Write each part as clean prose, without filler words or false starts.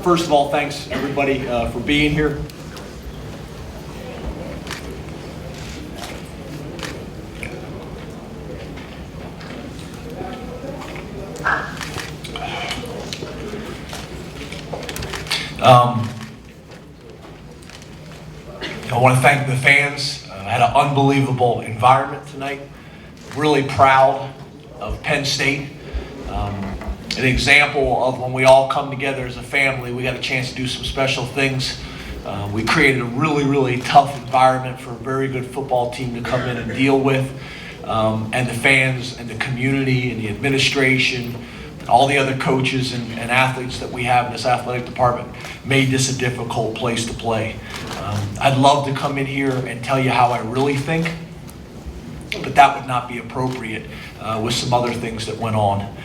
First of all, thanks everybody for being here. I want to thank the fans. I had an unbelievable environment tonight. Really proud of Penn State. An example of when we all come together as a family, we got a chance to do some special things. We created a really, really tough environment for a very good football team to come in and deal with. And the fans and the community and the administration and all the other coaches and athletes that we have in this athletic department made this a difficult place to play. I'd love to come in here and tell you how I really think, but that would not be appropriate with some other things that went on.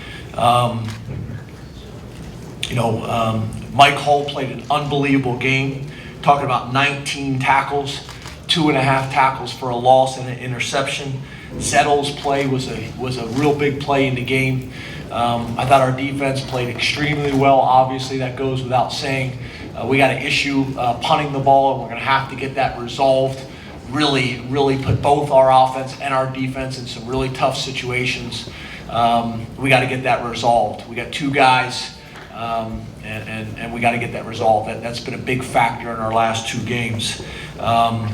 Mike Hull played an unbelievable game, talking about 19 tackles, 2.5 tackles for a loss and an interception. Zettle's play was a real big play in the game. I thought our defense played extremely well. Obviously, that goes without saying. We got an issue punting the ball, and we're going to have to get that resolved. Really, really put both our offense and our defense in some really tough situations. We got to get that resolved. We got 2 guys, and we got to get that resolved. That's been a big factor in our last 2 games. I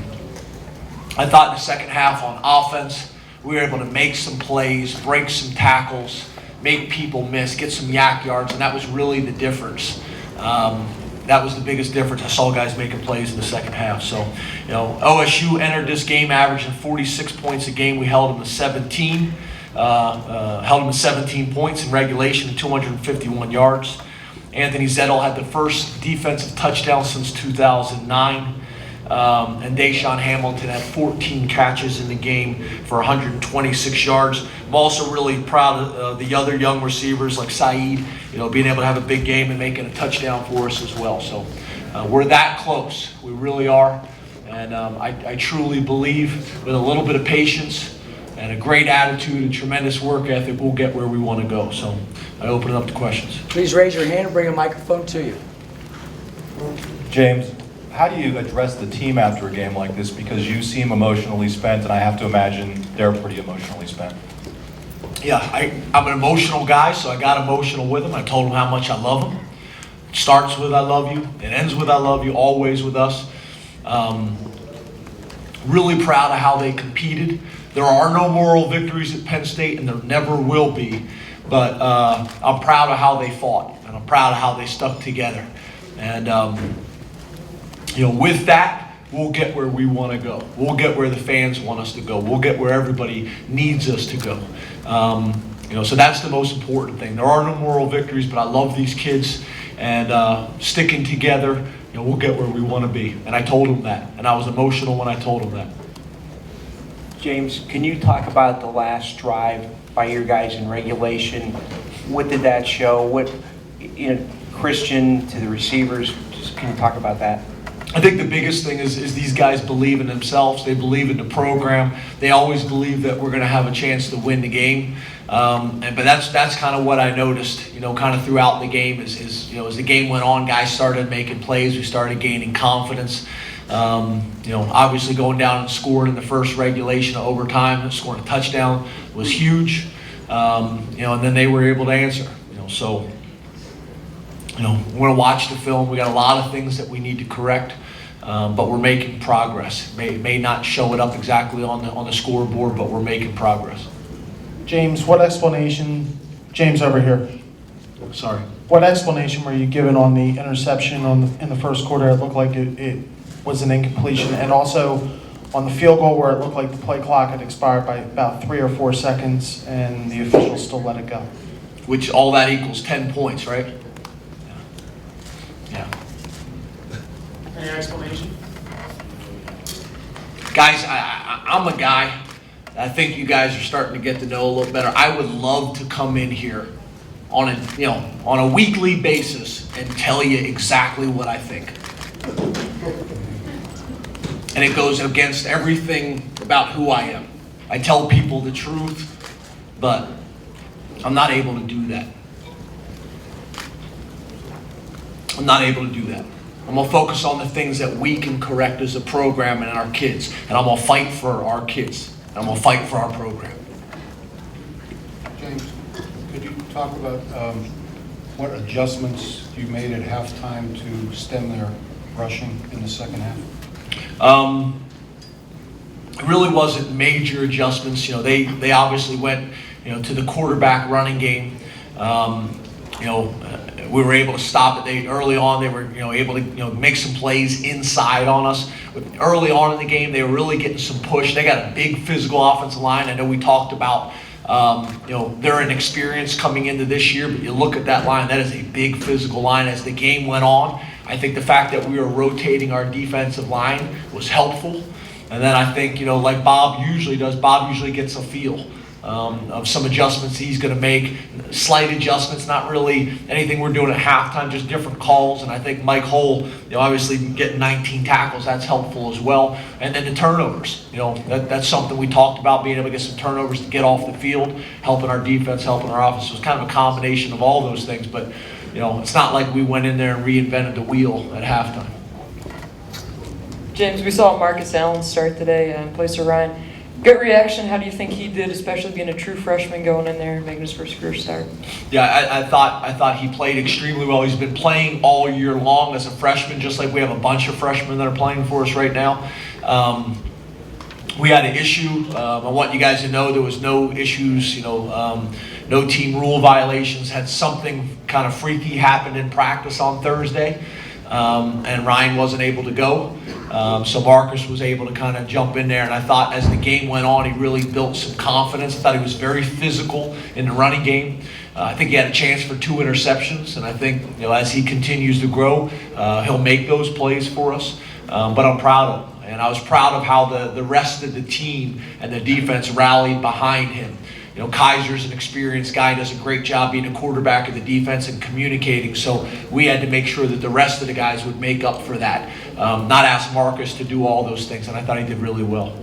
thought in the second half on offense, we were able to make some plays, break some tackles, make people miss, get some yak yards, and that was really the difference. That was the biggest difference. I saw guys making plays in the second half. So, OSU entered this game averaging 46 points a game. We held them to 17. Held them to 17 points in regulation and 251 yards. Anthony Zettel had the first defensive touchdown since 2009. And Deshaun Hamilton had 14 catches in the game for 126 yards. I'm also really proud of the other young receivers like Saeed, being able to have a big game and making a touchdown for us as well. So we're that close. We really are. And I truly believe with a little bit of patience and a great attitude and tremendous work ethic, we'll get where we want to go. So I open it up to questions. Please raise your hand and bring a microphone to you. James, how do you address the team after a game like this? Because you seem emotionally spent, and I have to imagine they're pretty emotionally spent. Yeah, I'm an emotional guy, so I got emotional with them. I told them how much I love them. It starts with I love you. It ends with I love you, always with us. Really proud of how they competed. There are no moral victories at Penn State, and there never will be. But I'm proud of how they fought, and I'm proud of how they stuck together. And with that, we'll get where we want to go. We'll get where the fans want us to go. We'll get where everybody needs us to go. So that's the most important thing. There are no moral victories, but I love these kids, and sticking together, we'll get where we want to be. And I told them that, and I was emotional when I told them that. James, can you talk about the last drive by your guys in regulation? What did that show? Christian to the receivers, just can you talk about that? I think the biggest thing is these guys believe in themselves. They believe in the program. They always believe that we're going to have a chance to win the game. But that's kind of what I noticed, kind of throughout the game is as the game went on, guys started making plays. We started gaining confidence. Obviously going down and scoring in the first regulation of overtime and scoring a touchdown was huge. And then they were able to answer. So we're going to watch the film. We got a lot of things that we need to correct, but we're making progress. May not show it up exactly on the scoreboard, but we're making progress. James, what explanation? James over here. Sorry. What explanation were you given on the interception in the first quarter? It looked like it was an incompletion, and also on the field goal where it looked like the play clock had expired by about 3 or 4 seconds, and the officials still let it go. Which all that equals 10 points, right? Yeah. Any explanation? Guys, I'm a guy. I think you guys are starting to get to know a little better. I would love to come in here on a weekly basis and tell you exactly what I think. And it goes against everything about who I am. I tell people the truth, but I'm not able to do that. I'm not able to do that. I'm going to focus on the things that we can correct as a program and our kids. And I'm going to fight for our kids. And I'm going to fight for our program. James, could you talk about what adjustments you made at halftime to stem their rushing in the second half? It really wasn't major adjustments. They obviously went, to the quarterback running game. We were able to stop it. Early on, they were, able to, make some plays inside on us. But early on in the game, they were really getting some push. They got a big physical offensive line. I know we talked about, they're inexperienced coming into this year, but you look at that line, that is a big physical line. As the game went on, I think the fact that we were rotating our defensive line was helpful. And then I think, like Bob usually does, Bob usually gets a feel of some adjustments he's going to make. Slight adjustments, not really anything we're doing at halftime, just different calls. And I think Mike Hull, obviously getting 19 tackles, that's helpful as well. And then the turnovers, that's something we talked about, being able to get some turnovers to get off the field, helping our defense, helping our offense. It was kind of a combination of all those things. But, it's not like we went in there and reinvented the wheel at halftime. James, we saw Marcus Allen start today in place of Ryan. Good reaction. How do you think he did, especially being a true freshman going in there and making his first career start? Yeah, I thought he played extremely well. He's been playing all year long as a freshman, just like we have a bunch of freshmen that are playing for us right now. We had an issue. I want you guys to know there was no issues, no team rule violations. Had something kind of freaky happen in practice on Thursday, and Ryan wasn't able to go. So Marcus was able to kind of jump in there, and I thought as the game went on, he really built some confidence. I thought he was very physical in the running game. I think he had a chance for 2 interceptions, and I think as he continues to grow, he'll make those plays for us. But I'm proud of him, and I was proud of how the rest of the team and the defense rallied behind him. Kaiser's an experienced guy, does a great job being a quarterback of the defense and communicating. So we had to make sure that the rest of the guys would make up for that. Not ask Marcus to do all those things, and I thought he did really well.